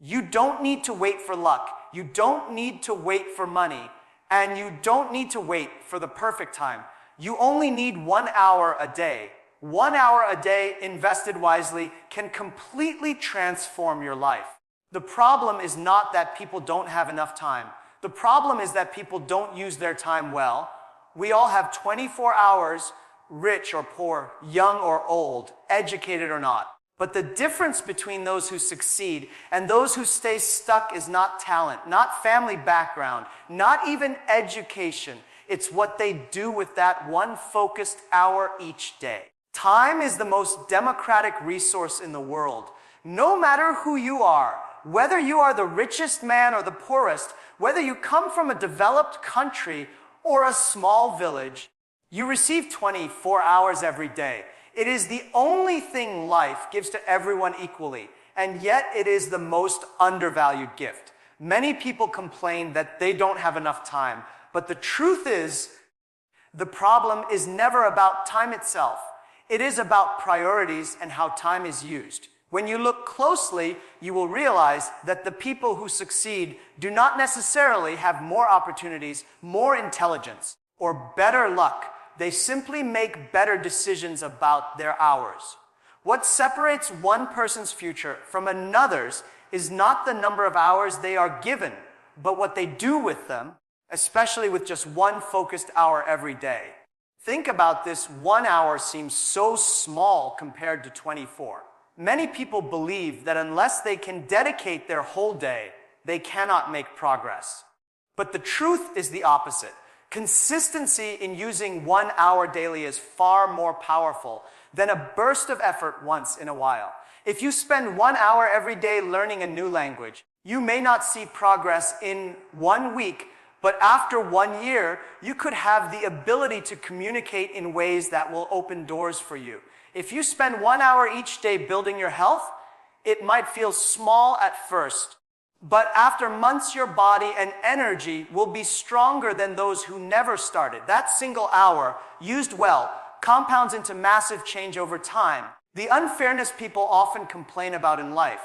You don't need to wait for luck. You don't need to wait for money. And you don't need to wait for the perfect time. You only need 1 hour a day. 1 hour a day invested wisely can completely transform your life. The problem is not that people don't have enough time. The problem is that people don't use their time well. We all have 24 hours, rich or poor, young or old, educated or not. But the difference between those who succeed and those who stay stuck is not talent, not family background, not even education. It's what they do with that one focused hour each day. Time is the most democratic resource in the world. No matter who you are, whether you are the richest man or the poorest, whether you come from a developed country or a small village, you receive 24 hours every day. It is the only thing life gives to everyone equally, and yet it is the most undervalued gift. Many people complain that they don't have enough time, but the truth is, the problem is never about time itself. It is about priorities and how time is used. When you look closely, you will realize that the people who succeed do not necessarily have more opportunities, more intelligence, or better luck. They simply make better decisions about their hours. What separates one person's future from another's is not the number of hours they are given, but what they do with them, especially with just one focused hour every day. Think about this. 1 hour seems so small compared to 24. Many people believe that unless they can dedicate their whole day, they cannot make progress. But the truth is the opposite. Consistency in using 1 hour daily is far more powerful than a burst of effort once in a while. If you spend 1 hour every day learning a new language, you may not see progress in 1 week, but after 1 year, you could have the ability to communicate in ways that will open doors for you. If you spend 1 hour each day building your health, it might feel small at first. But after months, your body and energy will be stronger than those who never started. That single hour, used well, compounds into massive change over time. The unfairness people often complain about in life,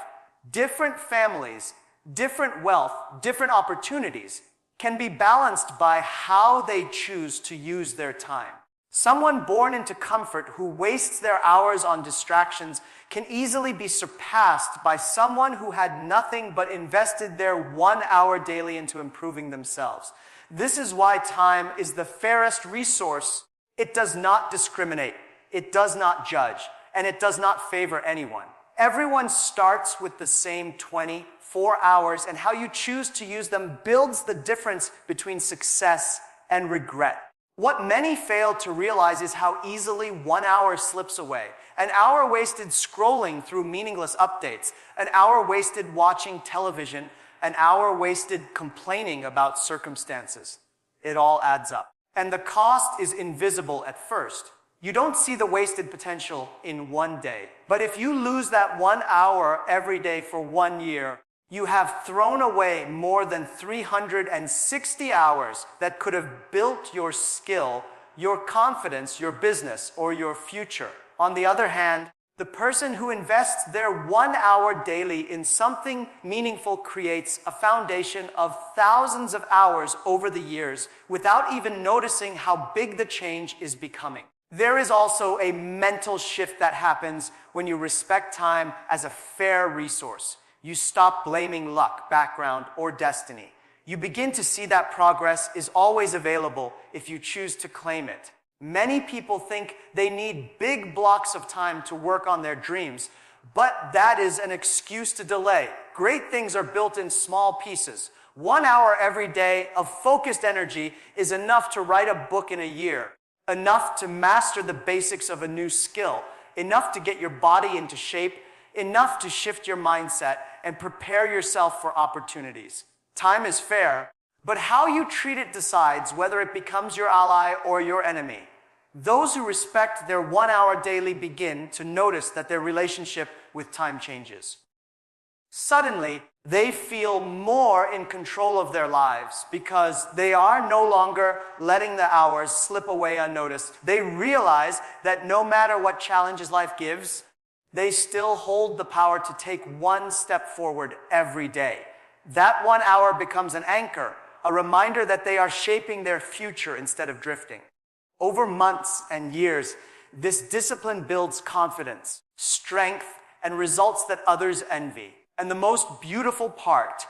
different families, different wealth, different opportunities, can be balanced by how they choose to use their time. Someone born into comfort who wastes their hours on distractions can easily be surpassed by someone who had nothing but invested their 1 hour daily into improving themselves. This is why time is the fairest resource. It does not discriminate, it does not judge, and it does not favor anyone. Everyone starts with the same 24 hours, and how you choose to use them builds the difference between success and regret. What many fail to realize is how easily 1 hour slips away. An hour wasted scrolling through meaningless updates, an hour wasted watching television, an hour wasted complaining about circumstances. It all adds up. And the cost is invisible at first. You don't see the wasted potential in 1 day. But if you lose that 1 hour every day for 1 year, you have thrown away more than 360 hours that could have built your skill, your confidence, your business, or your future. On the other hand, the person who invests their 1 hour daily in something meaningful creates a foundation of thousands of hours over the years without even noticing how big the change is becoming. There is also a mental shift that happens when you respect time as a fair resource. You stop blaming luck, background, or destiny. You begin to see that progress is always available if you choose to claim it. Many people think they need big blocks of time to work on their dreams, but that is an excuse to delay. Great things are built in small pieces. 1 hour every day of focused energy is enough to write a book in a year, enough to master the basics of a new skill, enough to get your body into shape, enough to shift your mindset and prepare yourself for opportunities. Time is fair, but how you treat it decides whether it becomes your ally or your enemy. Those who respect their 1 hour daily begin to notice that their relationship with time changes. Suddenly, they feel more in control of their lives because they are no longer letting the hours slip away unnoticed. They realize that no matter what challenges life gives, they still hold the power to take one step forward every day. That 1 hour becomes an anchor, a reminder that they are shaping their future instead of drifting. Over months and years, this discipline builds confidence, strength, and results that others envy. And the most beautiful part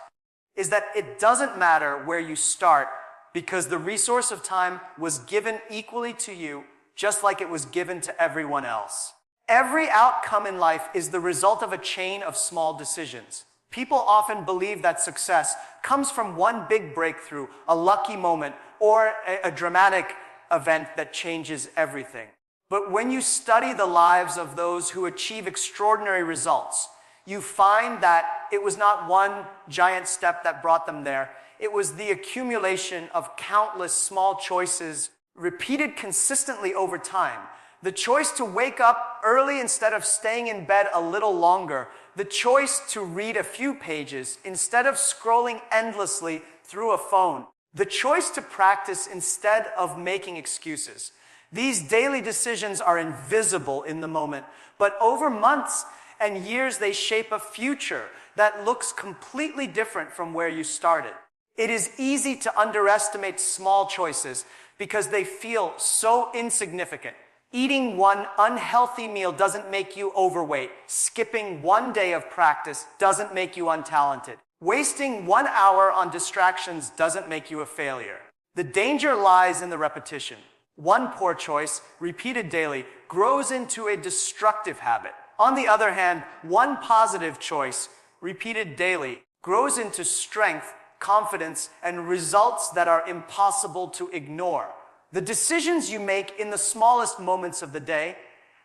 is that it doesn't matter where you start, because the resource of time was given equally to you, just like it was given to everyone else. Every outcome in life is the result of a chain of small decisions. People often believe that success comes from one big breakthrough, a lucky moment, or a dramatic event that changes everything. But when you study the lives of those who achieve extraordinary results, you find that it was not one giant step that brought them there. It was the accumulation of countless small choices repeated consistently over time. The choice to wake up early instead of staying in bed a little longer. The choice to read a few pages instead of scrolling endlessly through a phone. The choice to practice instead of making excuses. These daily decisions are invisible in the moment, but over months and years they shape a future that looks completely different from where you started. It is easy to underestimate small choices because they feel so insignificant. Eating one unhealthy meal doesn't make you overweight. Skipping one day of practice doesn't make you untalented. Wasting 1 hour on distractions doesn't make you a failure. The danger lies in the repetition. One poor choice, repeated daily, grows into a destructive habit. On the other hand, one positive choice, repeated daily, grows into strength, confidence, and results that are impossible to ignore. The decisions you make in the smallest moments of the day,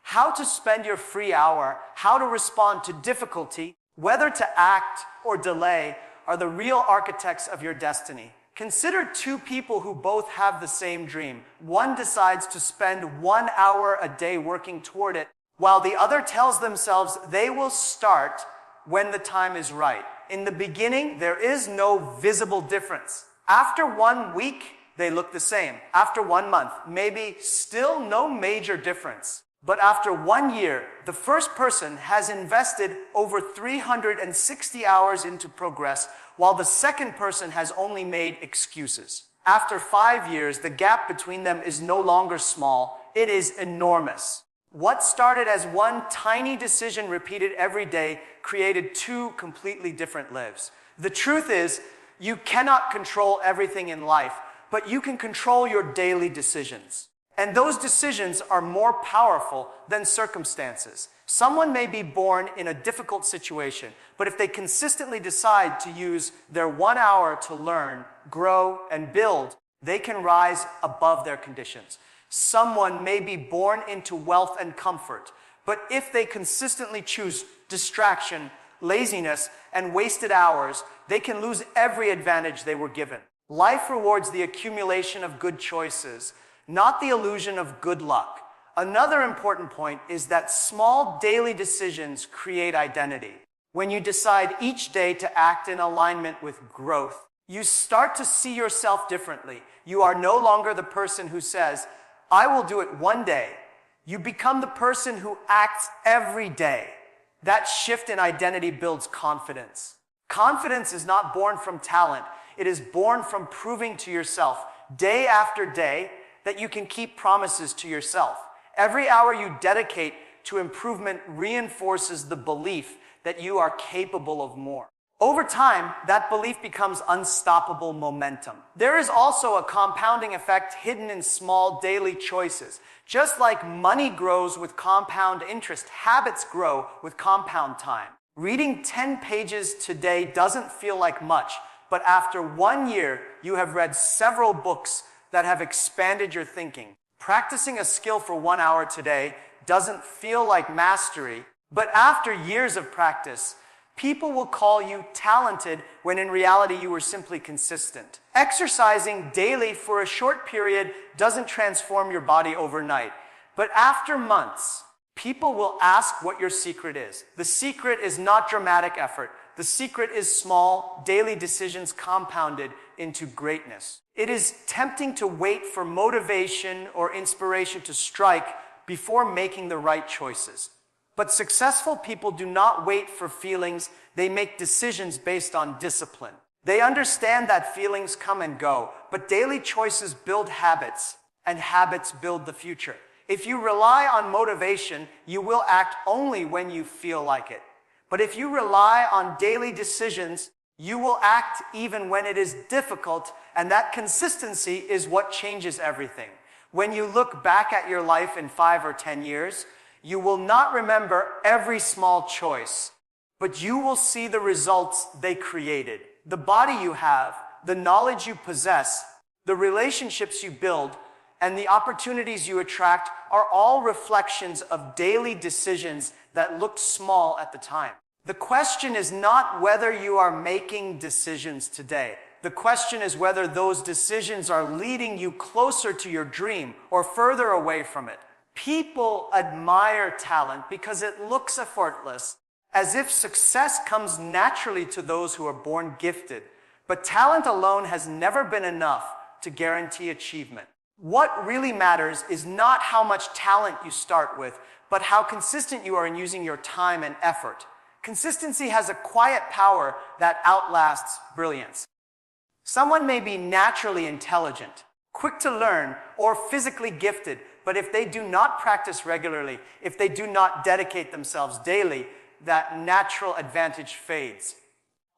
how to spend your free hour, how to respond to difficulty, whether to act or delay, are the real architects of your destiny. Consider two people who both have the same dream. One decides to spend 1 hour a day working toward it, while the other tells themselves they will start when the time is right. In the beginning, there is no visible difference. After 1 week, they look the same. After 1 month, maybe still no major difference. But after 1 year, the first person has invested over 360 hours into progress, while the second person has only made excuses. After 5 years, the gap between them is no longer small, it is enormous. What started as one tiny decision repeated every day created two completely different lives. The truth is, you cannot control everything in life, but you can control your daily decisions. And those decisions are more powerful than circumstances. Someone may be born in a difficult situation, but if they consistently decide to use their 1 hour to learn, grow, and build, they can rise above their conditions. Someone may be born into wealth and comfort, but if they consistently choose distraction, laziness, and wasted hours, they can lose every advantage they were given. Life rewards the accumulation of good choices, not the illusion of good luck. Another important point is that small daily decisions create identity. When you decide each day to act in alignment with growth, you start to see yourself differently. You are no longer the person who says, "I will do it one day." You become the person who acts every day. That shift in identity builds confidence. Confidence is not born from talent. It is born from proving to yourself, day after day, that you can keep promises to yourself. Every hour you dedicate to improvement reinforces the belief that you are capable of more. Over time, that belief becomes unstoppable momentum. There is also a compounding effect hidden in small daily choices. Just like money grows with compound interest, habits grow with compound time. Reading 10 pages today doesn't feel like much, but after 1 year, you have read several books that have expanded your thinking. Practicing a skill for 1 hour today doesn't feel like mastery, but after years of practice, people will call you talented when in reality you were simply consistent. Exercising daily for a short period doesn't transform your body overnight, but after months, people will ask what your secret is. The secret is not dramatic effort. The secret is small, daily decisions compounded into greatness. It is tempting to wait for motivation or inspiration to strike before making the right choices. But successful people do not wait for feelings. They make decisions based on discipline. They understand that feelings come and go, but daily choices build habits, and habits build the future. If you rely on motivation, you will act only when you feel like it. But if you rely on daily decisions, you will act even when it is difficult, and that consistency is what changes everything. When you look back at your life in 5 or 10 years, you will not remember every small choice, but you will see the results they created. The body you have, the knowledge you possess, the relationships you build, and the opportunities you attract are all reflections of daily decisions that looked small at the time. The question is not whether you are making decisions today. The question is whether those decisions are leading you closer to your dream or further away from it. People admire talent because it looks effortless, as if success comes naturally to those who are born gifted. But talent alone has never been enough to guarantee achievement. What really matters is not how much talent you start with, but how consistent you are in using your time and effort. Consistency has a quiet power that outlasts brilliance. Someone may be naturally intelligent, quick to learn, or physically gifted, but if they do not practice regularly, if they do not dedicate themselves daily, that natural advantage fades.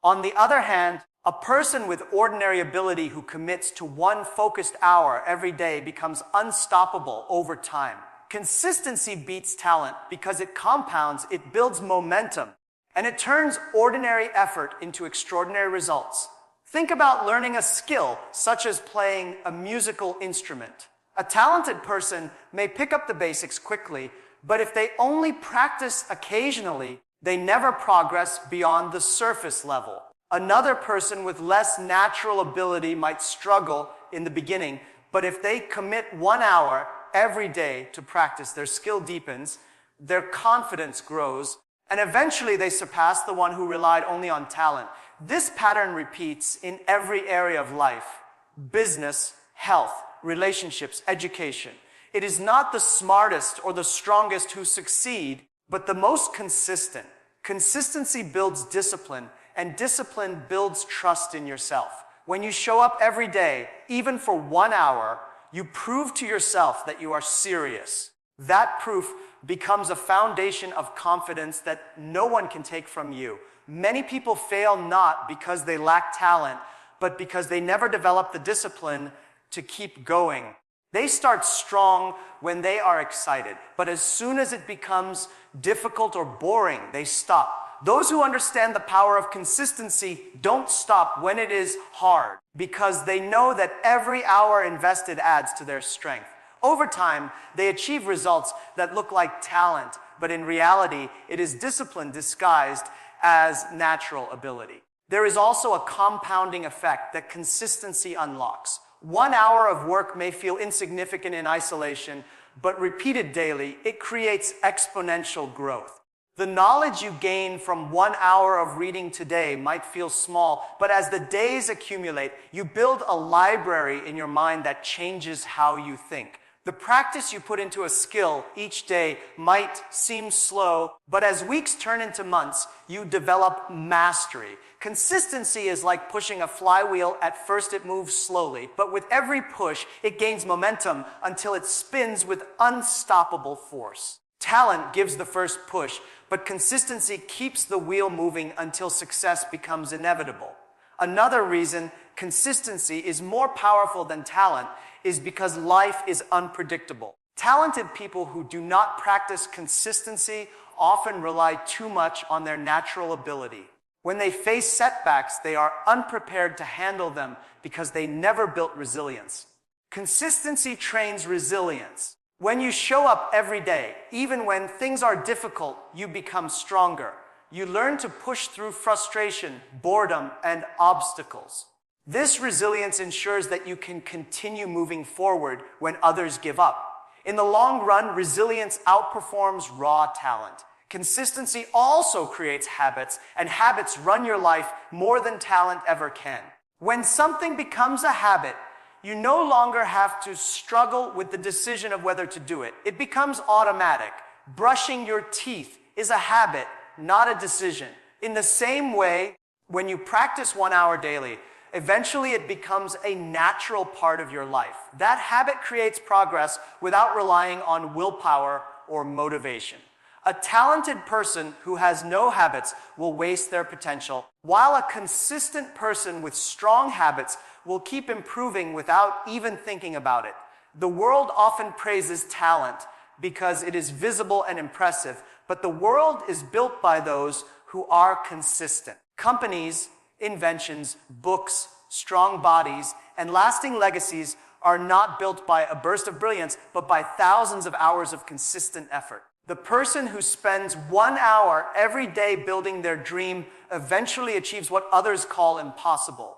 On the other hand, a person with ordinary ability who commits to one focused hour every day becomes unstoppable over time. Consistency beats talent because it compounds, it builds momentum, and it turns ordinary effort into extraordinary results. Think about learning a skill, such as playing a musical instrument. A talented person may pick up the basics quickly, but if they only practice occasionally, they never progress beyond the surface level. Another person with less natural ability might struggle in the beginning, but if they commit 1 hour every day to practice, their skill deepens, their confidence grows, and eventually they surpass the one who relied only on talent. This pattern repeats in every area of life: business, health, relationships, education. It is not the smartest or the strongest who succeed, but the most consistent. Consistency builds discipline, and discipline builds trust in yourself. When you show up every day, even for 1 hour, you prove to yourself that you are serious. That proof becomes a foundation of confidence that no one can take from you. Many people fail not because they lack talent, but because they never develop the discipline to keep going. They start strong when they are excited, but as soon as it becomes difficult or boring, they stop. Those who understand the power of consistency don't stop when it is hard, because they know that every hour invested adds to their strength. Over time, they achieve results that look like talent, but in reality, it is discipline disguised as natural ability. There is also a compounding effect that consistency unlocks. 1 hour of work may feel insignificant in isolation, but repeated daily, it creates exponential growth. The knowledge you gain from 1 hour of reading today might feel small, but as the days accumulate, you build a library in your mind that changes how you think. The practice you put into a skill each day might seem slow, but as weeks turn into months, you develop mastery. Consistency is like pushing a flywheel. At first it moves slowly, but with every push, it gains momentum until it spins with unstoppable force. Talent gives the first push, but consistency keeps the wheel moving until success becomes inevitable. Another reason consistency is more powerful than talent is because life is unpredictable. Talented people who do not practice consistency often rely too much on their natural ability. When they face setbacks, they are unprepared to handle them because they never built resilience. Consistency trains resilience. When you show up every day, even when things are difficult, you become stronger. You learn to push through frustration, boredom, and obstacles. This resilience ensures that you can continue moving forward when others give up. In the long run, resilience outperforms raw talent. Consistency also creates habits, and habits run your life more than talent ever can. When something becomes a habit, you no longer have to struggle with the decision of whether to do it. It becomes automatic. Brushing your teeth is a habit, not a decision. In the same way, when you practice 1 hour daily, eventually it becomes a natural part of your life. That habit creates progress without relying on willpower or motivation. A talented person who has no habits will waste their potential, while a consistent person with strong habits will keep improving without even thinking about it. The world often praises talent because it is visible and impressive, but the world is built by those who are consistent. Companies, inventions, books, strong bodies, and lasting legacies are not built by a burst of brilliance, but by thousands of hours of consistent effort. The person who spends 1 hour every day building their dream eventually achieves what others call impossible.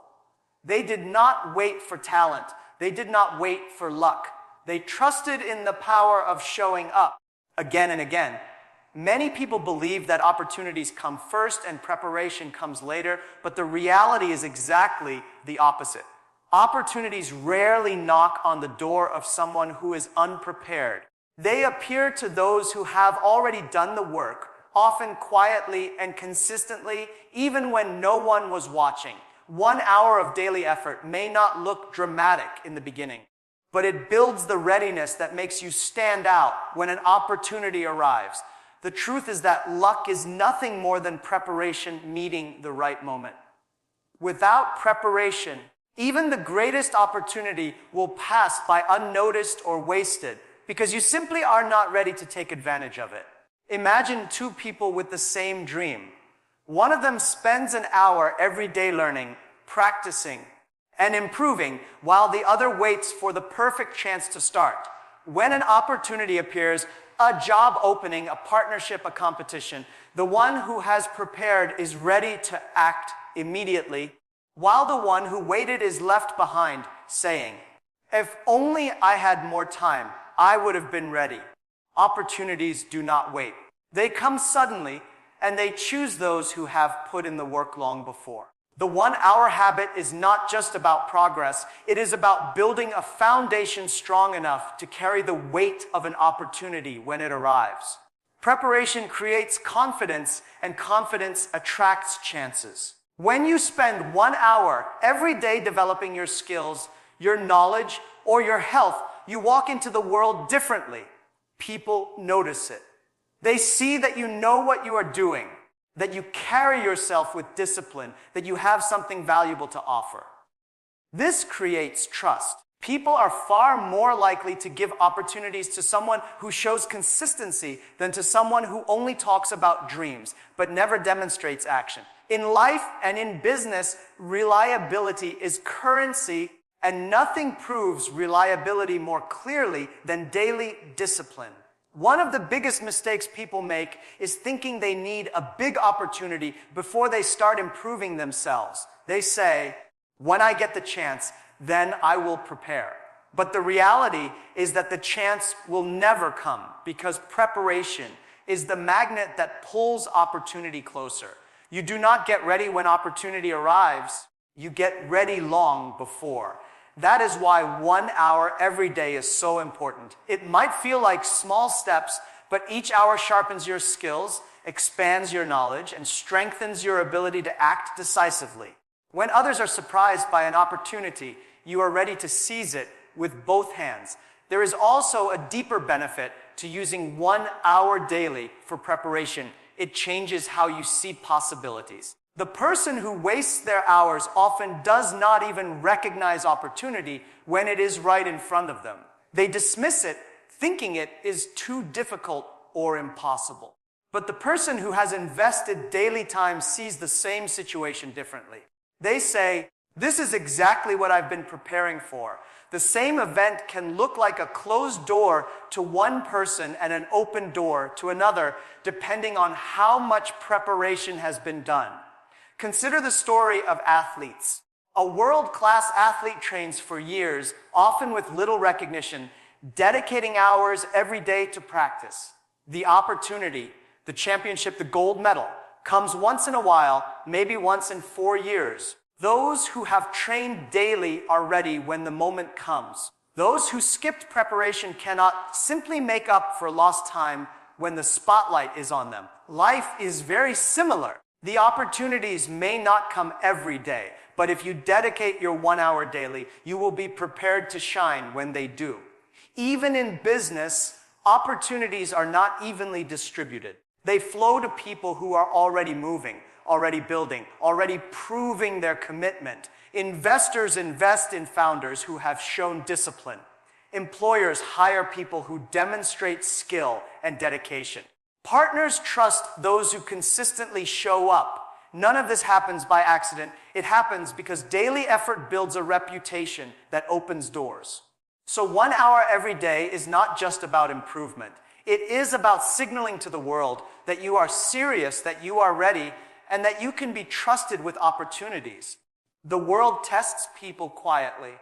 They did not wait for talent. They did not wait for luck. They trusted in the power of showing up again and again. Many people believe that opportunities come first and preparation comes later, but the reality is exactly the opposite. Opportunities rarely knock on the door of someone who is unprepared. They appear to those who have already done the work, often quietly and consistently, even when no one was watching. 1 hour of daily effort may not look dramatic in the beginning, but it builds the readiness that makes you stand out when an opportunity arrives. The truth is that luck is nothing more than preparation meeting the right moment. Without preparation, even the greatest opportunity will pass by unnoticed or wasted because you simply are not ready to take advantage of it. Imagine two people with the same dream. One of them spends an hour every day learning, practicing, and improving, while the other waits for the perfect chance to start. When an opportunity appears, a job opening, a partnership, a competition, the one who has prepared is ready to act immediately, while the one who waited is left behind, saying, "If only I had more time, I would have been ready." Opportunities do not wait. They come suddenly, and they choose those who have put in the work long before. The 1 hour habit is not just about progress. It is about building a foundation strong enough to carry the weight of an opportunity when it arrives. Preparation creates confidence, and confidence attracts chances. When you spend 1 hour every day developing your skills, your knowledge, or your health, you walk into the world differently. People notice it. They see that you know what you are doing, that you carry yourself with discipline, that you have something valuable to offer. This creates trust. People are far more likely to give opportunities to someone who shows consistency than to someone who only talks about dreams, but never demonstrates action. In life and in business, reliability is currency, and nothing proves reliability more clearly than daily discipline. One of the biggest mistakes people make is thinking they need a big opportunity before they start improving themselves. They say, "When I get the chance, then I will prepare." But the reality is that the chance will never come because preparation is the magnet that pulls opportunity closer. You do not get ready when opportunity arrives. You get ready long before. That is why 1 hour every day is so important. It might feel like small steps, but each hour sharpens your skills, expands your knowledge, and strengthens your ability to act decisively. When others are surprised by an opportunity, you are ready to seize it with both hands. There is also a deeper benefit to using 1 hour daily for preparation. It changes how you see possibilities. The person who wastes their hours often does not even recognize opportunity when it is right in front of them. They dismiss it, thinking it is too difficult or impossible. But the person who has invested daily time sees the same situation differently. They say, "This is exactly what I've been preparing for." The same event can look like a closed door to one person and an open door to another, depending on how much preparation has been done. Consider the story of athletes. A world-class athlete trains for years, often with little recognition, dedicating hours every day to practice. The opportunity, the championship, the gold medal, comes once in a while, maybe once in 4 years. Those who have trained daily are ready when the moment comes. Those who skipped preparation cannot simply make up for lost time when the spotlight is on them. life is very similar. The opportunities may not come every day, but if you dedicate your 1 hour daily, you will be prepared to shine when they do. Even in business, opportunities are not evenly distributed. They flow to people who are already moving, already building, already proving their commitment. Investors invest in founders who have shown discipline. Employers hire people who demonstrate skill and dedication. Partners trust those who consistently show up. None of this happens by accident. It happens because daily effort builds a reputation that opens doors. So 1 hour every day is not just about improvement. It is about signaling to the world that you are serious, that you are ready, and that you can be trusted with opportunities. The world tests people quietly.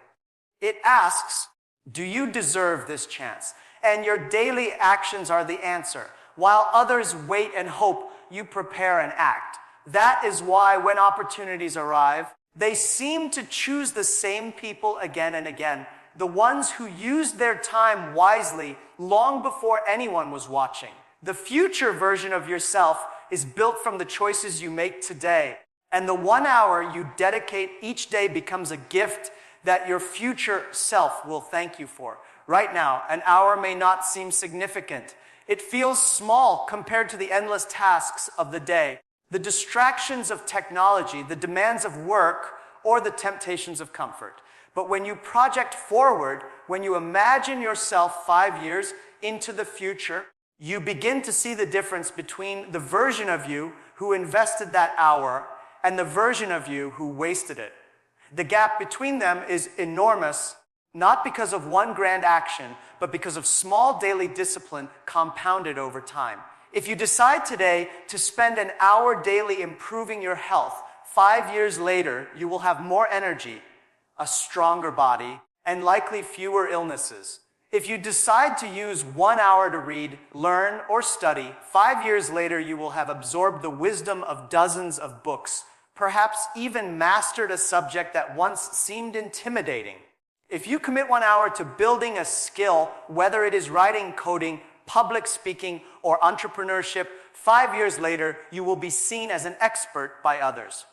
It asks, do you deserve this chance? And your daily actions are the answer. While others wait and hope, you prepare and act. That is why when opportunities arrive, they seem to choose the same people again and again, the ones who used their time wisely long before anyone was watching. The future version of yourself is built from the choices you make today, and the 1 hour you dedicate each day becomes a gift that your future self will thank you for. Right now, an hour may not seem significant. It feels small compared to the endless tasks of the day, the distractions of technology, the demands of work, or the temptations of comfort. But when you project forward, when you imagine yourself 5 years into the future, you begin to see the difference between the version of you who invested that hour and the version of you who wasted it. The gap between them is enormous, not because of one grand action, but because of small daily discipline compounded over time. If you decide today to spend an hour daily improving your health, 5 years later, you will have more energy, a stronger body, and likely fewer illnesses. If you decide to use 1 hour to read, learn, or study, 5 years later you will have absorbed the wisdom of dozens of books, perhaps even mastered a subject that once seemed intimidating. If you commit 1 hour to building a skill, whether it is writing, coding, public speaking, or entrepreneurship, 5 years later you will be seen as an expert by others.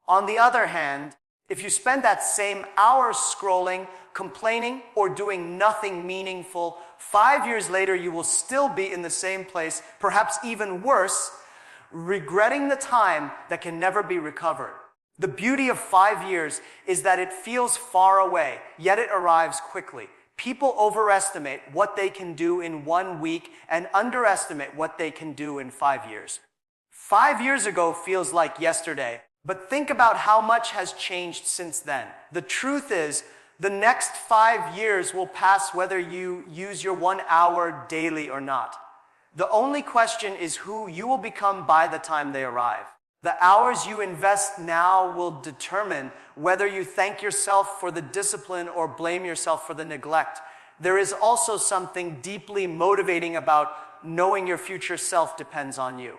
On the other hand, if you spend that same hour scrolling, complaining, or doing nothing meaningful, 5 years later you will still be in the same place, perhaps even worse, regretting the time that can never be recovered. The beauty of 5 years is that it feels far away, yet it arrives quickly. People overestimate what they can do in 1 week and underestimate what they can do in 5 years. 5 years ago feels like yesterday, but think about how much has changed since then. The truth is, the next 5 years will pass whether you use your 1 hour daily or not. The only question is who you will become by the time they arrive. The hours you invest now will determine whether you thank yourself for the discipline or blame yourself for the neglect. There is also something deeply motivating about knowing your future self depends on you.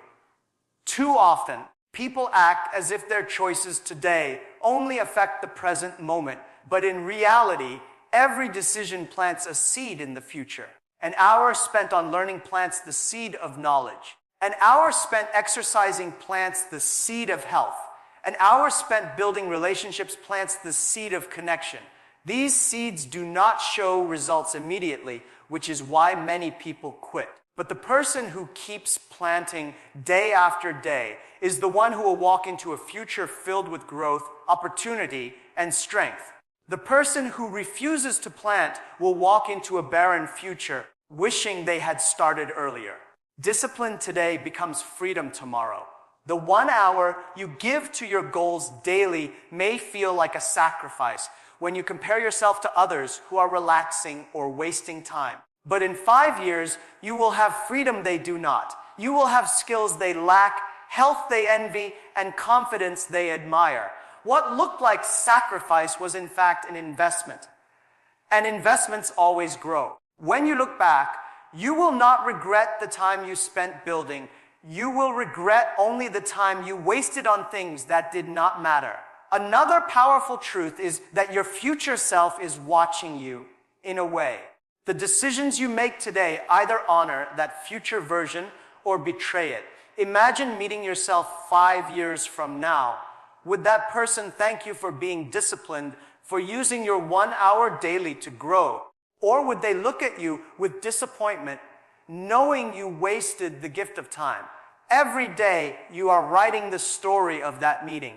Too often, people act as if their choices today only affect the present moment, but in reality, every decision plants a seed in the future. An hour spent on learning plants the seed of knowledge. An hour spent exercising plants the seed of health. An hour spent building relationships plants the seed of connection. These seeds do not show results immediately, which is why many people quit. But the person who keeps planting day after day is the one who will walk into a future filled with growth, opportunity, and strength. The person who refuses to plant will walk into a barren future, wishing they had started earlier. Discipline today becomes freedom tomorrow. The 1 hour you give to your goals daily may feel like a sacrifice when you compare yourself to others who are relaxing or wasting time. But in 5 years, you will have freedom they do not. You will have skills they lack, health they envy, and confidence they admire. What looked like sacrifice was in fact an investment. And investments always grow. When you look back, you will not regret the time you spent building. You will regret only the time you wasted on things that did not matter. Another powerful truth is that your future self is watching you in a way. The decisions you make today either honor that future version or betray it. Imagine meeting yourself 5 years from now. Would that person thank you for being disciplined, for using your 1 hour daily to grow? Or would they look at you with disappointment, knowing you wasted the gift of time? Every day, you are writing the story of that meeting.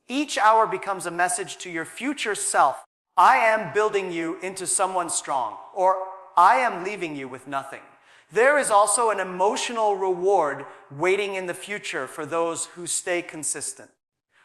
Each hour becomes a message to your future self. I am building you into someone strong, or I am leaving you with nothing. There is also an emotional reward waiting in the future for those who stay consistent.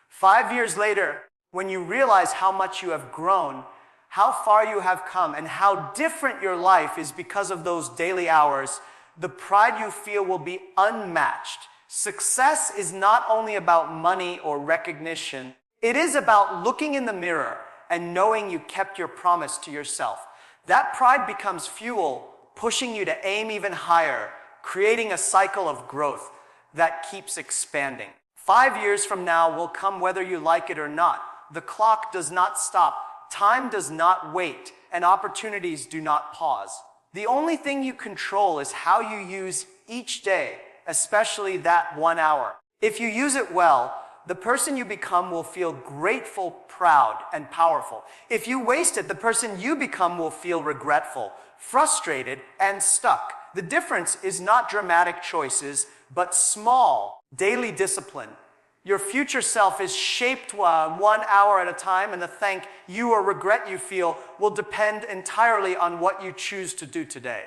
5 years later, when you realize how much you have grown, how far you have come, and how different your life is because of those daily hours, the pride you feel will be unmatched. Success is not only about money or recognition, it is about looking in the mirror and knowing you kept your promise to yourself. That pride becomes fuel, pushing you to aim even higher, creating a cycle of growth that keeps expanding. 5 years from now will come whether you like it or not. The clock does not stop, time does not wait, and opportunities do not pause. The only thing you control is how you use each day, especially that 1 hour. If you use it well, the person you become will feel grateful, proud, and powerful. If you waste it, the person you become will feel regretful, frustrated, and stuck. The difference is not dramatic choices, but small, daily discipline. Your future self is shaped 1 hour at a time, and the thank you or regret you feel will depend entirely on what you choose to do today.